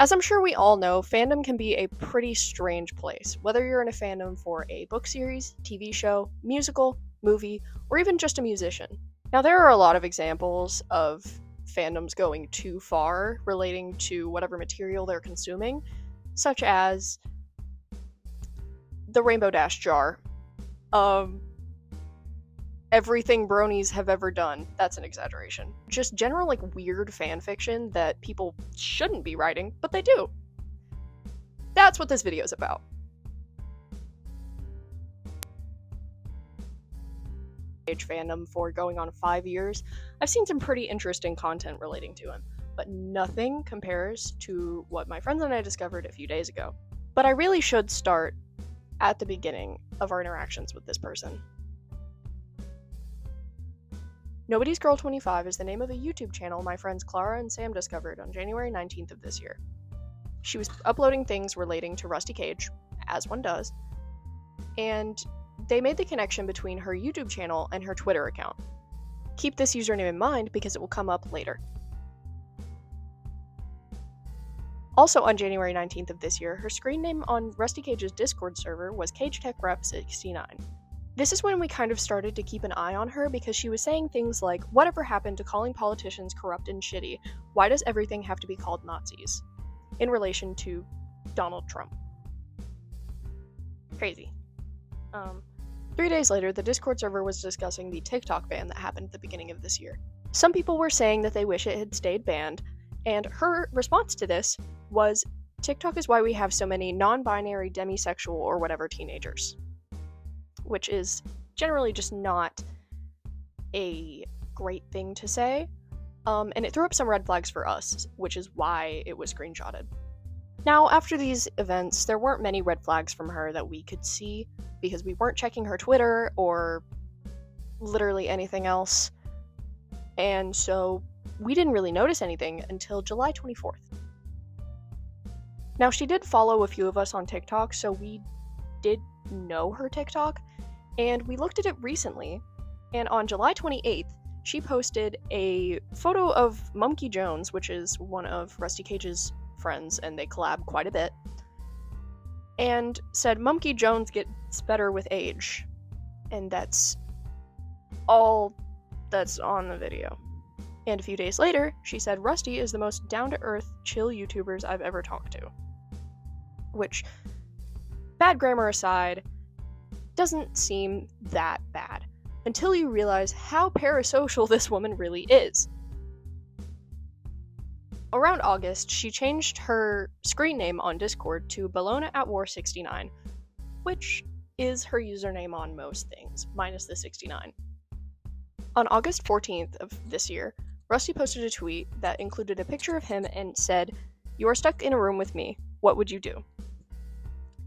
As I'm sure we all know, fandom can be a pretty strange place, whether you're in a fandom for a book series, TV show, musical, movie, or even just a musician. Now, there are a lot of examples of fandoms going too far relating to whatever material they're consuming, such as the Rainbow Dash jar. Everything bronies have ever done. That's an exaggeration. Just general, weird fan fiction that people shouldn't be writing, but they do. That's what this video is about. Fandom for going on 5 years, I've seen some pretty interesting content relating to him, but nothing compares to what my friends and I discovered a few days ago. But I really should start at the beginning of our interactions with this person. Nobody's Girl 25 is the name of a YouTube channel my friends Clara and Sam discovered on January 19th of this year. She was uploading things relating to Rusty Cage, as one does, and they made the connection between her YouTube channel and her Twitter account. Keep this username in mind because it will come up later. Also on January 19th of this year, her screen name on Rusty Cage's Discord server was CageTechRep69. This is when we kind of started to keep an eye on her because she was saying things like, whatever happened to calling politicians corrupt and shitty? Why does everything have to be called Nazis? In relation to Donald Trump. Crazy. 3 days later, the Discord server was discussing the TikTok ban that happened at the beginning of this year. Some people were saying that they wish it had stayed banned, and her response to this was, TikTok is why we have so many non-binary, demisexual, or whatever teenagers. Which is generally just not a great thing to say, and it threw up some red flags for us, which is why it was screenshotted. Now, after these events, there weren't many red flags from her that we could see, because we weren't checking her Twitter or literally anything else, and so we didn't really notice anything until July 24th. Now, she did follow a few of us on TikTok, so we did know her TikTok, and we looked at it recently, and on July 28th, she posted a photo of Mumkey Jones, which is one of Rusty Cage's friends, and they collab quite a bit, and said, Mumkey Jones gets better with age. And that's all that's on the video. And a few days later, she said, Rusty is the most down-to-earth, chill YouTubers I've ever talked to. Which, bad grammar aside, doesn't seem that bad, until you realize how parasocial this woman really is. Around August, she changed her screen name on Discord to Bellona@War69, which is her username on most things, minus the 69. On August 14th of this year, Rusty posted a tweet that included a picture of him and said, "You are stuck in a room with me. What would you do?"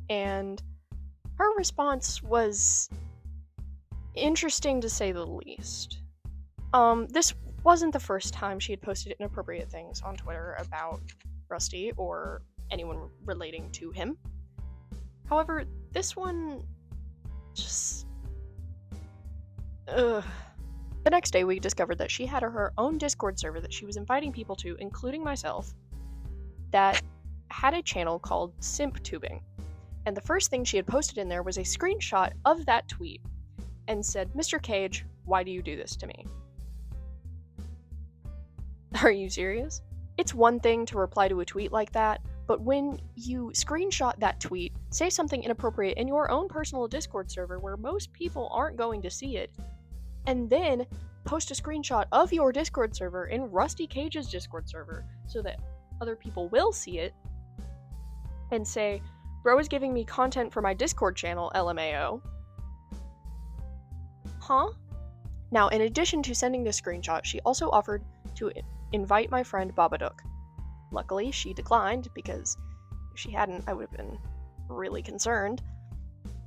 And her response was interesting to say the least. This wasn't the first time she had posted inappropriate things on Twitter about Rusty or anyone relating to him. However, this one just... The next day, we discovered that she had her own Discord server that she was inviting people to, including myself, that had a channel called SimpTubing. And the first thing she had posted in there was a screenshot of that tweet and said, "Mr. Cage, why do you do this to me?" Are you serious? It's one thing to reply to a tweet like that, but when you screenshot that tweet, say something inappropriate in your own personal Discord server where most people aren't going to see it, and then post a screenshot of your Discord server in Rusty Cage's Discord server so that other people will see it, and say, "Bro is giving me content for my Discord channel, LMAO." Huh? Now, in addition to sending this screenshot, she also offered to invite my friend Babadook. Luckily, she declined, because if she hadn't, I would have been really concerned.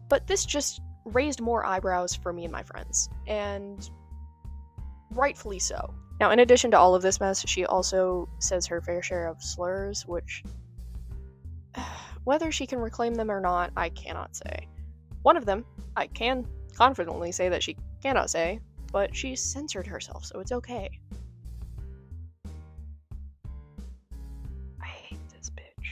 But this just raised more eyebrows for me and my friends, and rightfully so. Now, in addition to all of this mess, she also says her fair share of slurs, which, whether she can reclaim them or not, I cannot say. One of them, I can confidently say that she cannot say, but she censored herself, so it's okay. I hate this bitch.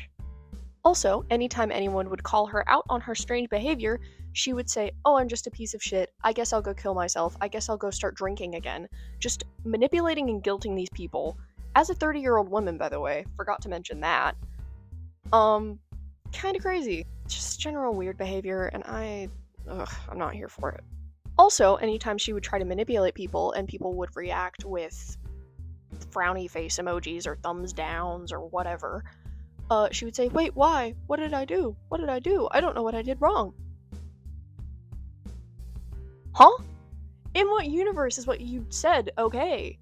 Also, anytime anyone would call her out on her strange behavior, she would say, "Oh, I'm just a piece of shit. I guess I'll go kill myself. I guess I'll go start drinking again." Just manipulating and guilting these people. As a 30-year-old woman, by the way, forgot to mention that. Kind of crazy. Just general weird behavior, and I'm not here for it. Also, anytime she would try to manipulate people and people would react with frowny face emojis or thumbs downs or whatever, she would say, "Wait, why? What did I do? What did I do? I don't know what I did wrong." Huh? In what universe is what you said okay?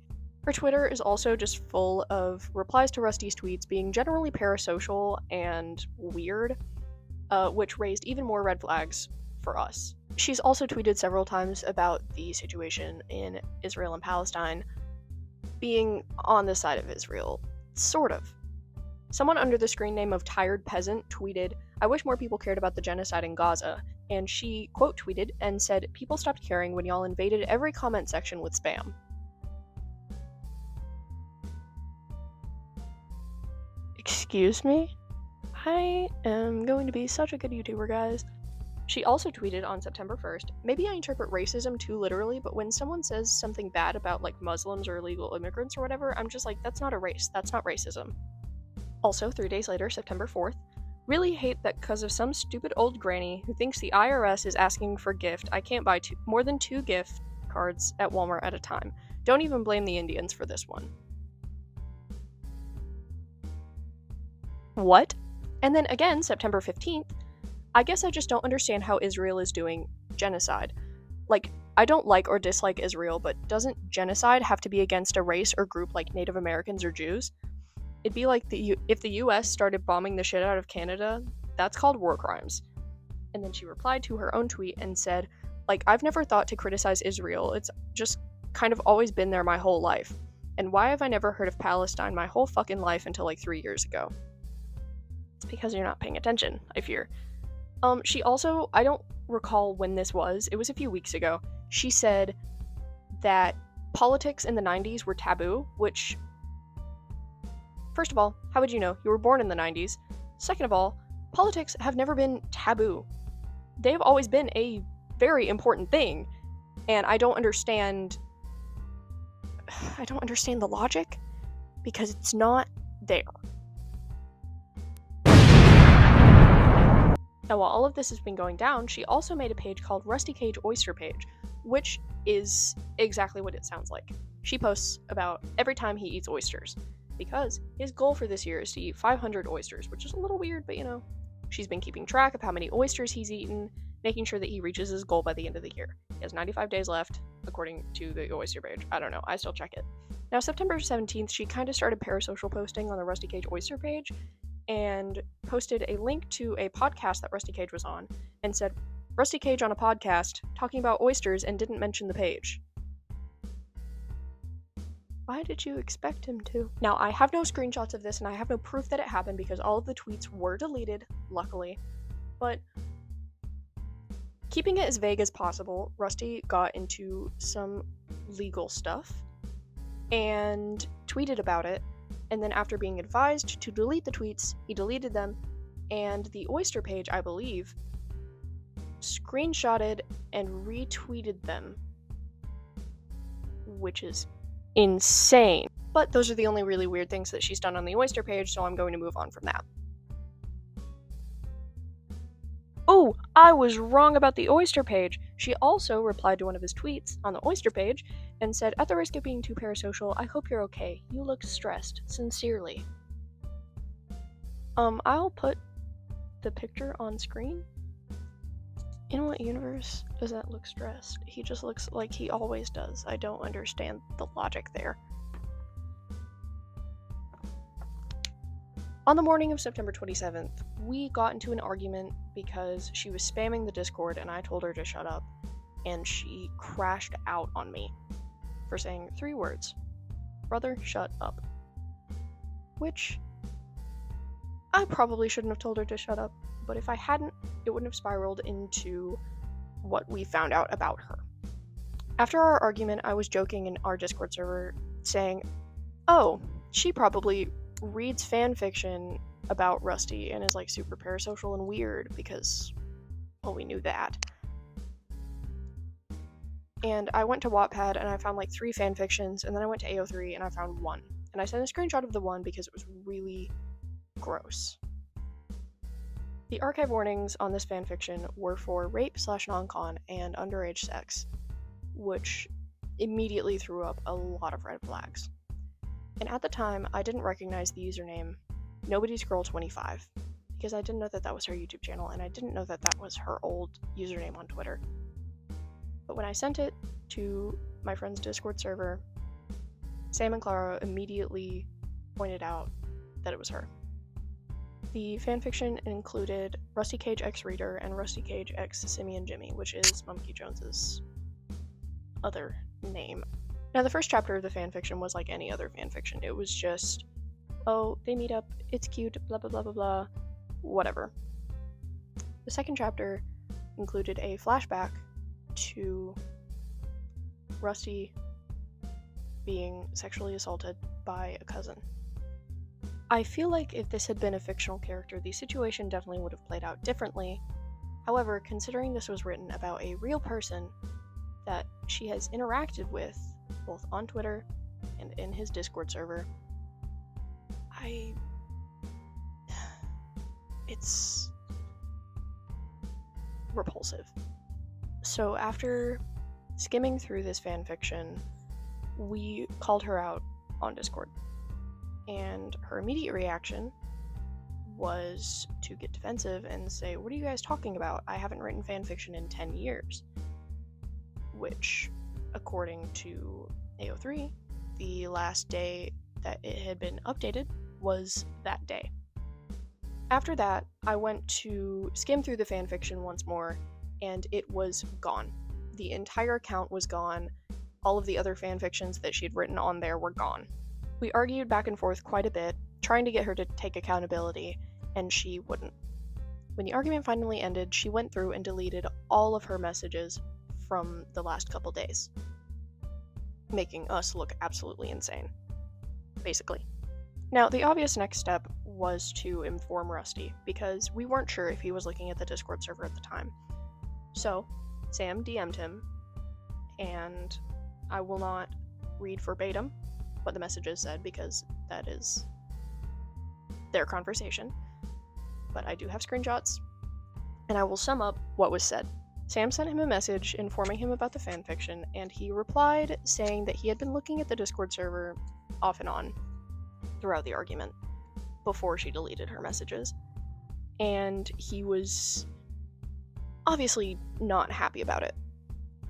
Her Twitter is also just full of replies to Rusty's tweets being generally parasocial and weird, which raised even more red flags for us. She's also tweeted several times about the situation in Israel and Palestine, being on the side of Israel, sort of. Someone under the screen name of Tired Peasant tweeted, "I wish more people cared about the genocide in Gaza," and she quote tweeted and said, "People stopped caring when y'all invaded every comment section with spam." Excuse me? I am going to be such a good YouTuber, guys. She also tweeted on September 1st, "Maybe I interpret racism too literally, but when someone says something bad about like Muslims or illegal immigrants or whatever, I'm just like, that's not a race, that's not racism." Also, 3 days later, September 4th, "Really hate that because of some stupid old granny who thinks the IRS is asking for gift, I can't buy more than 2 gift cards at Walmart at a time. Don't even blame the Indians for this one." What? And then again, September 15th, "I guess I just don't understand how Israel is doing genocide. Like, I don't like or dislike Israel, but doesn't genocide have to be against a race or group like Native Americans or Jews? It'd be like if the US started bombing the shit out of Canada, that's called war crimes." And then she replied to her own tweet and said, like, "I've never thought to criticize Israel. It's just kind of always been there my whole life. And why have I never heard of Palestine my whole fucking life until like 3 years ago?" It's because you're not paying attention, I fear. She also, I don't recall when this was, it was a few weeks ago, she said that politics in the 90s were taboo, which, first of all, how would you know? You were born in the 90s. Second of all, politics have never been taboo. They've always been a very important thing, and I don't understand the logic, because it's not there. Now, while all of this has been going down, she also made a page called Rusty Cage Oyster Page, which is exactly what it sounds like. She posts about every time he eats oysters, because his goal for this year is to eat 500 oysters, which is a little weird, but you know. She's been keeping track of how many oysters he's eaten, making sure that he reaches his goal by the end of the year. He has 95 days left, according to the oyster page. I don't know, I still check it. Now, September 17th, she kind of started parasocial posting on the Rusty Cage Oyster page, and posted a link to a podcast that Rusty Cage was on, and said, "Rusty Cage on a podcast, talking about oysters," and didn't mention the page. Why did you expect him to? Now, I have no screenshots of this, and I have no proof that it happened, because all of the tweets were deleted, luckily. But keeping it as vague as possible, Rusty got into some legal stuff, and tweeted about it. And then after being advised to delete the tweets, he deleted them, and the oyster page, I believe, screenshotted and retweeted them, which is insane. But those are the only really weird things that she's done on the oyster page, so I'm going to move on from that. Oh, I was wrong about the oyster page. She also replied to one of his tweets on the oyster page and said, "At the risk of being too parasocial, I hope you're okay. You look stressed. Sincerely." I'll put the picture on screen. In what universe does that look stressed? He just looks like he always does. I don't understand the logic there. On the morning of September 27th, we got into an argument because she was spamming the Discord and I told her to shut up, and she crashed out on me for saying 3 words: "Brother, shut up." Which, I probably shouldn't have told her to shut up, but if I hadn't, it wouldn't have spiraled into what we found out about her. After our argument, I was joking in our Discord server saying, "Oh, she probably reads fan fiction about Rusty and is like super parasocial and weird because, well, we knew that. And I went to Wattpad and I found like 3 fanfictions, and then I went to AO3 and I found 1. And I sent a screenshot of the 1 because it was really gross. The archive warnings on this fanfiction were for rape/non-con and underage sex, which immediately threw up a lot of red flags. And at the time, I didn't recognize the username Nobody's Girl 25 because I didn't know that that was her YouTube channel, and I didn't know that that was her old username on Twitter. But when I sent it to my friend's Discord server, Sam and Clara immediately pointed out that it was her. The fanfiction included Rusty Cage X Reader and Rusty Cage X Simeon Jimmy, which is Mumkey Jones's other name. Now, the first chapter of the fanfiction was like any other fanfiction. It was just, oh, they meet up, it's cute, blah blah blah blah blah, whatever. The second chapter included a flashback to Rusty being sexually assaulted by a cousin. I feel like if this had been a fictional character, the situation definitely would have played out differently. However, considering this was written about a real person that she has interacted with, both on Twitter and in his Discord server, it's repulsive. So after skimming through this fanfiction, we called her out on Discord. And her immediate reaction was to get defensive and say, "What are you guys talking about? I haven't written fanfiction in 10 years. Which, according to AO3, the last day that it had been updated was that day. After that, I went to skim through the fanfiction once more, and it was gone. The entire account was gone. All of the other fanfictions that she'd written on there were gone. We argued back and forth quite a bit, trying to get her to take accountability, and she wouldn't. When the argument finally ended, she went through and deleted all of her messages from the last couple days, making us look absolutely insane, basically. Now, the obvious next step was to inform Rusty, because we weren't sure if he was looking at the Discord server at the time. So, Sam DM'd him, and I will not read verbatim what the messages said, because that is their conversation, but I do have screenshots, and I will sum up what was said. Sam sent him a message informing him about the fanfiction, and he replied saying that he had been looking at the Discord server off and on throughout the argument before she deleted her messages, and he was obviously not happy about it,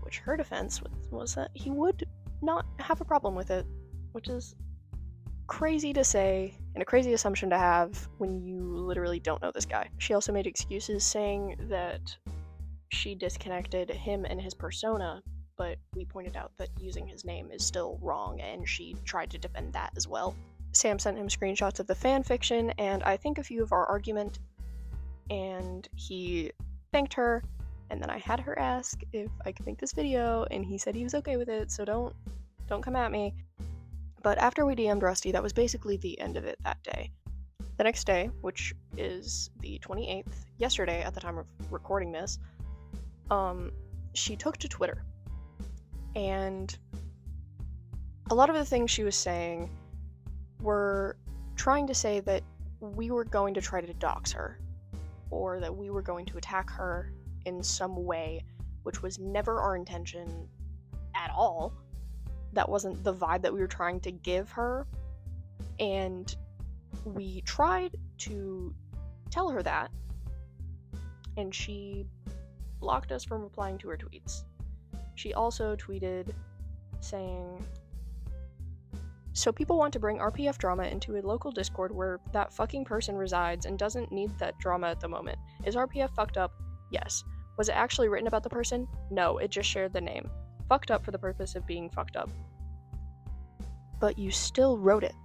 which her defense was that he would not have a problem with it, which is crazy to say and a crazy assumption to have when you literally don't know this guy. She also made excuses saying that she disconnected him and his persona, but we pointed out that using his name is still wrong, and she tried to defend that as well. Sam sent him screenshots of the fanfiction, and I think a few of our argument, and he thanked her, and then I had her ask if I could make this video, and he said he was okay with it, so don't come at me. But after we DM'd Rusty, that was basically the end of it that day. The next day, which is the 28th, yesterday at the time of recording this, she took to Twitter. And a lot of the things she was saying were trying to say that we were going to try to dox her, or that we were going to attack her in some way, which was never our intention at all. That wasn't the vibe that we were trying to give her, and we tried to tell her that, and she blocked us from replying to her tweets. She also tweeted saying, "So people want to bring RPF drama into a local Discord where that fucking person resides and doesn't need that drama at the moment. Is RPF fucked up? Yes. Was it actually written about the person? No, it just shared the name. Fucked up for the purpose of being fucked up. But you still wrote it,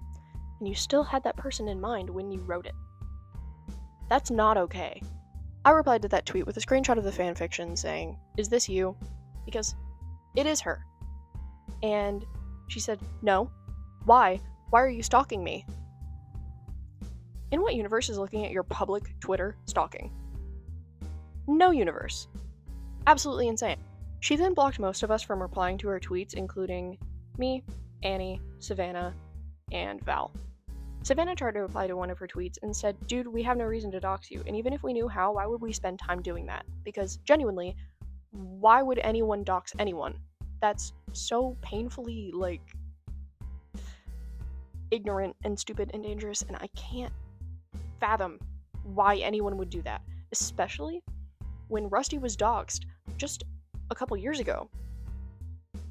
and you still had that person in mind when you wrote it. That's not okay." I replied to that tweet with a screenshot of the fanfiction saying, "Is this you?" Because it is her. And she said, "No. Why? Why are you stalking me?" In what universe is looking at your public Twitter stalking? No universe. Absolutely insane. She then blocked most of us from replying to her tweets, including me, Annie, Savannah, and Val. Savannah tried to reply to one of her tweets and said, "Dude, we have no reason to dox you, and even if we knew how, why would we spend time doing that? Because, genuinely, why would anyone dox anyone? That's so painfully, ignorant and stupid and dangerous, and I can't fathom why anyone would do that, especially when Rusty was doxed just a couple years ago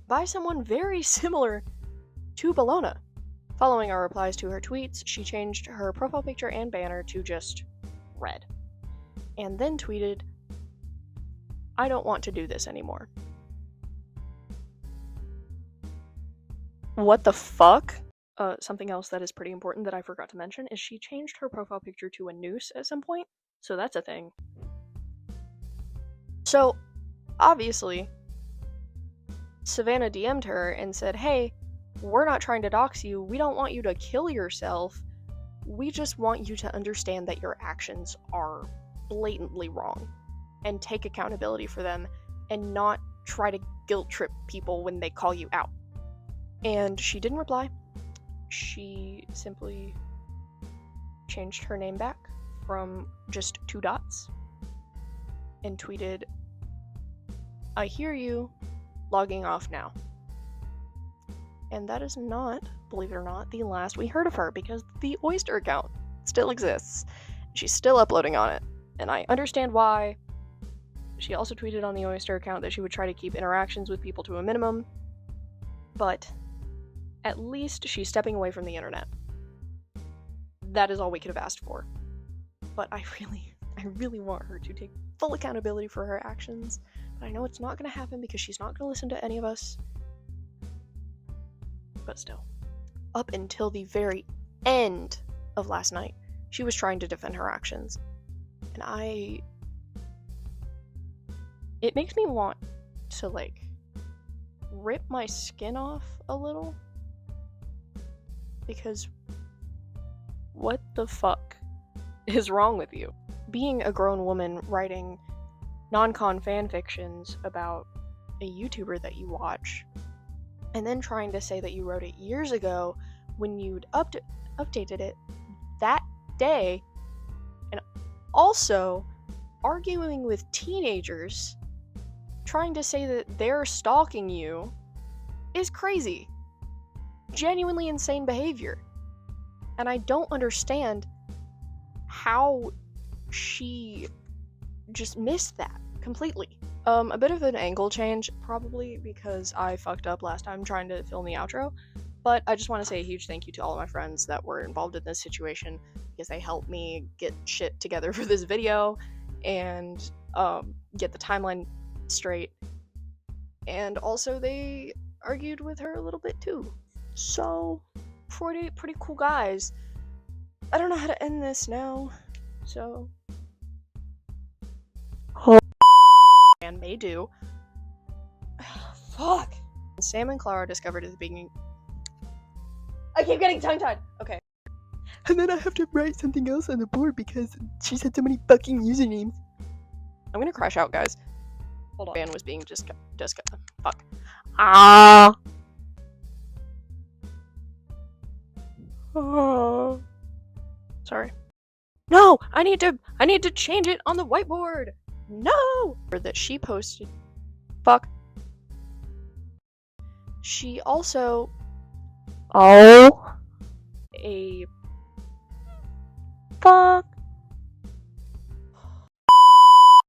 by someone very similar to Bologna." Following our replies to her tweets, she changed her profile picture and banner to just red, and then tweeted, "I don't want to do this anymore." What the fuck? Something else that is pretty important that I forgot to mention is she changed her profile picture to a noose at some point, so that's a thing. So, obviously, Savannah DM'd her and said, "Hey, we're not trying to dox you. We don't want you to kill yourself. We just want you to understand that your actions are blatantly wrong and take accountability for them and not try to guilt trip people when they call you out." And she didn't reply. She simply changed her name back from just 2 dots and tweeted, "I hear you, logging off now." And that is not, believe it or not, the last we heard of her, because the Oyster account still exists. She's still uploading on it, and I understand why. She also tweeted on the Oyster account that she would try to keep interactions with people to a minimum, but at least she's stepping away from the internet. That is all we could have asked for. But I really want her to take full accountability for her actions, but I know it's not going to happen because she's not going to listen to any of us. But still, up until the very end of last night, she was trying to defend her actions. And it makes me want to, rip my skin off a little. Because what the fuck is wrong with you? Being a grown woman writing non-con fan fictions about a YouTuber that you watch, and then trying to say that you wrote it years ago when you'd updated it that day, and also arguing with teenagers trying to say that they're stalking you, is crazy. Genuinely insane behavior. And I don't understand how she just missed that completely. A bit of an angle change, probably because I fucked up last time trying to film the outro, but I just want to say a huge thank you to all of my friends that were involved in this situation, because they helped me get shit together for this video, and get the timeline straight, and also they argued with her a little bit too. So, pretty cool guys. I don't know how to end this now, so... and may do. Fuck! Sam and Clara discovered at the beginning... I keep getting tongue-tied! Okay. And then I have to write something else on the board because she said so many fucking usernames. I'm gonna crash out, guys. Hold on. Van was being just fuck. Ah! Oh. Sorry. No! I need to change it on the whiteboard! No! That she posted. Fuck. She also... Oh. Fuck.